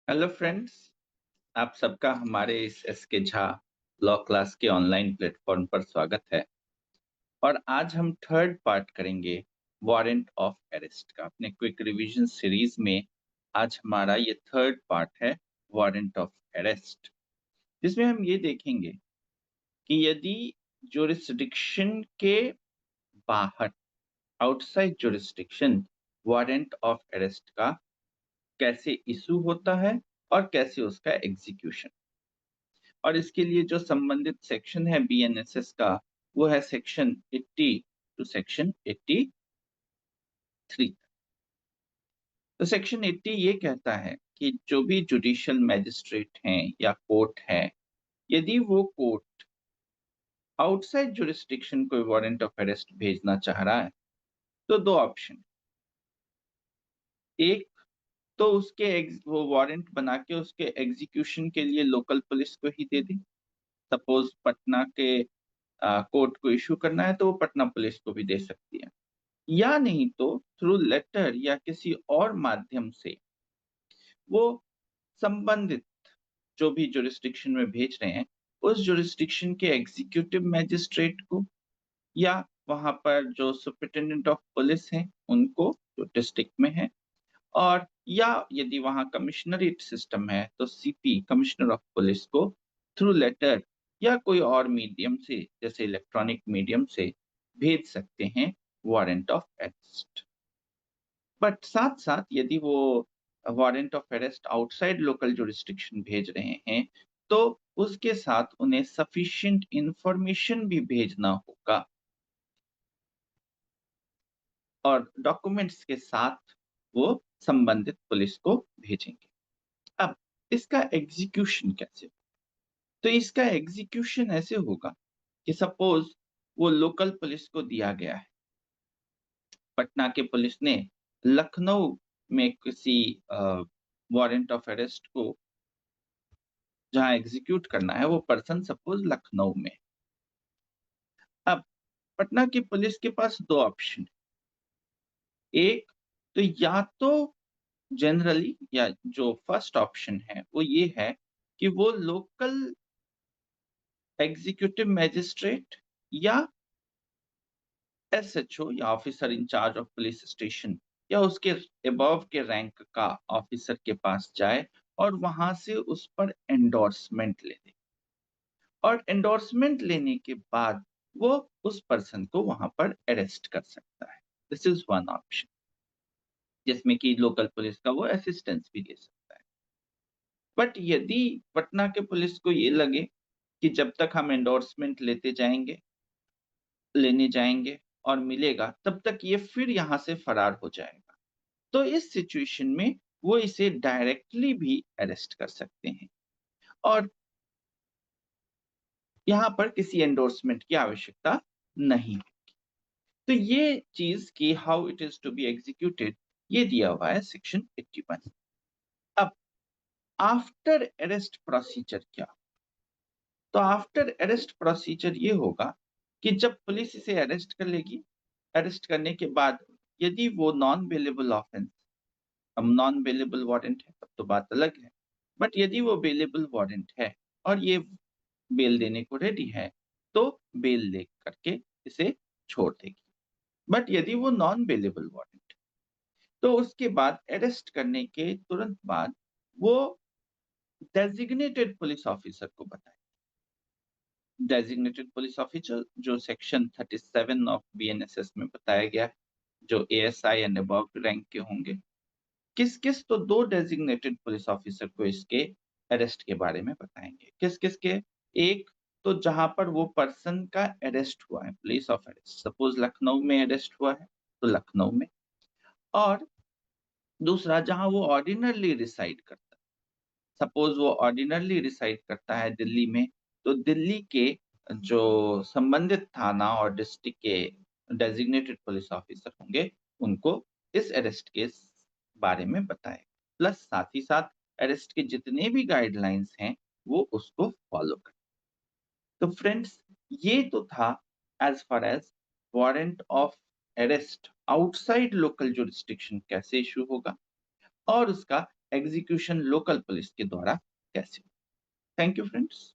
Hello friends. आप सबका हमारे इस एसके झा लॉ क्लास के ऑनलाइन प्लेटफॉर्म पर स्वागत है। और आज हम थर्ड पार्ट करेंगे वारंट ऑफ अरेस्ट का। अपने क्विक रिवीजन सीरीज में आज हमारा ये थर्ड पार्ट है, वारंट ऑफ अरेस्ट, जिसमें हम ये देखेंगे कि यदि जुरिस्डिक्शन के बाहर, outside jurisdiction, warrant of arrest का कैसे इशू होता है और कैसे उसका एग्जीक्यूशन। और इसके लिए जो संबंधित सेक्शन है बीएनएसएस का, वो है सेक्शन 80 टू सेक्शन 83। तो सेक्शन 80 ये कहता है कि जो भी जुडिशियल मैजिस्ट्रेट हैं या कोर्ट है, यदि वो कोर्ट आउटसाइड जुरिस्डिक्शन कोई वारंट ऑफ अरेस्ट भेजना चाह रहा है, तो दो ऑप्शन। एक तो वो वारंट बना के उसके एग्जीक्यूशन के लिए लोकल पुलिस को ही दे दे। सपोज पटना के कोर्ट को इशू करना है तो वो पटना पुलिस को भी दे सकती है, या नहीं तो थ्रू लेटर या किसी और माध्यम से वो संबंधित जो भी जुरिस्डिक्शन में भेज रहे हैं, उस जुरिस्डिक्शन के एग्जीक्यूटिव मैजिस्ट्रेट को, या वहां पर जो सुपरिटेंडेंट ऑफ पुलिस हैं उनको, जो डिस्ट्रिक्ट में है, और या यदि वहां कमिश्नरेट सिस्टम है तो सीपी, कमिश्नर ऑफ पुलिस को थ्रू लेटर या कोई और मीडियम से, जैसे इलेक्ट्रॉनिक मीडियम से भेज सकते हैं वारंट ऑफ अरेस्ट। बट साथ साथ यदि वो warrant of arrest outside local jurisdiction भेज रहे हैं, तो उसके साथ उन्हें सफिशिएंट इंफॉर्मेशन भी भेजना होगा, और डॉक्यूमेंट्स के साथ वो संबंधित पुलिस को भेजेंगे। अब इसका एग्जीक्यूशन कैसे? तो इसका एग्जीक्यूशन ऐसे होगा कि सपोज वो लोकल पुलिस को दिया गया है, पटना के पुलिस ने लखनऊ में किसी वारंट ऑफ अरेस्ट को जहां एग्जीक्यूट करना है, वो पर्सन सपोज लखनऊ में। अब पटना की पुलिस के पास दो ऑप्शन। एक तो या तो जनरली, या जो फर्स्ट ऑप्शन है वो ये है कि वो लोकल एग्जीक्यूटिव मैजिस्ट्रेट या एसएचओ या officer in charge of police station या उसके अबव के रैंक का ऑफिसर के पास जाए और वहां से उस पर एंडोर्समेंट ले ले, और एंडोर्समेंट लेने के बाद वो उस पर्सन को वहां पर अरेस्ट कर सकता है। दिस इज वन ऑप्शन, जिसमें कि लोकल पुलिस का वो असिस्टेंस भी दे सकता है। बट यदि पटना के पुलिस को ये लगे कि जब तक हम एंडोर्समेंट लेने जाएंगे और मिलेगा, तब तक ये फिर यहाँ से फरार हो जाएगा, तो इस सिचुएशन में वो इसे डायरेक्टली भी अरेस्ट कर सकते हैं, और यहाँ पर किसी एंडोर्समेंट की आवश्यकता नहीं। तो ये चीज की how it is to be executed, ये दिया हुआ है सेक्शन 81। अब आफ्टर अरेस्ट प्रोसीजर क्या? तो आफ्टर अरेस्ट प्रोसीजर ये होगा कि जब पुलिस इसे अरेस्ट कर लेगी, अरेस्ट करने के बाद यदि वो नॉन बेलेबल ऑफेंस, अब नॉन बेलेबल वारंट है तब तो बात अलग है, बट यदि वो बेलेबल वारंट है और ये बेल देने को रेडी है, तो बेल ले करके इसे छोड़ देगी। बट यदि वो नॉन बेलेबल वारंट, तो उसके बाद अरेस्ट करने के तुरंत बाद वो डेजिग्नेटेड पुलिस ऑफिसर को बताए। डेजिग्नेटेड पुलिस ऑफिसर जो सेक्शन 37 ऑफ बीएनएसएस में बताया गया है, जो एएसआई एंड अबव रैंक के होंगे। किस किस? तो दो डेजिग्नेटेड पुलिस ऑफिसर को इसके अरेस्ट के बारे में बताएंगे। किस किस के? एक तो जहां पर वो पर्सन का अरेस्ट हुआ है, place of arrest, suppose Lucknow में अरेस्ट हुआ है तो लखनऊ में, और दूसरा जहां वो ऑर्डिनरली रिसाइड करता है। सपोज वो ऑर्डिनरली रिसाइड करता है दिल्ली में, तो दिल्ली के जो संबंधित थाना और डिस्ट्रिक्ट के डेजिग्नेटेड पुलिस ऑफिसर होंगे, उनको इस अरेस्ट के बारे में बताए, प्लस साथ ही साथ अरेस्ट के जितने भी गाइडलाइंस हैं वो उसको फॉलो करें। तो फ्रेंड्स, ये तो था as far as warrant of arrest outside local jurisdiction कैसे इशू होगा और उसका एग्जीक्यूशन लोकल पुलिस के द्वारा कैसे। Thank you friends.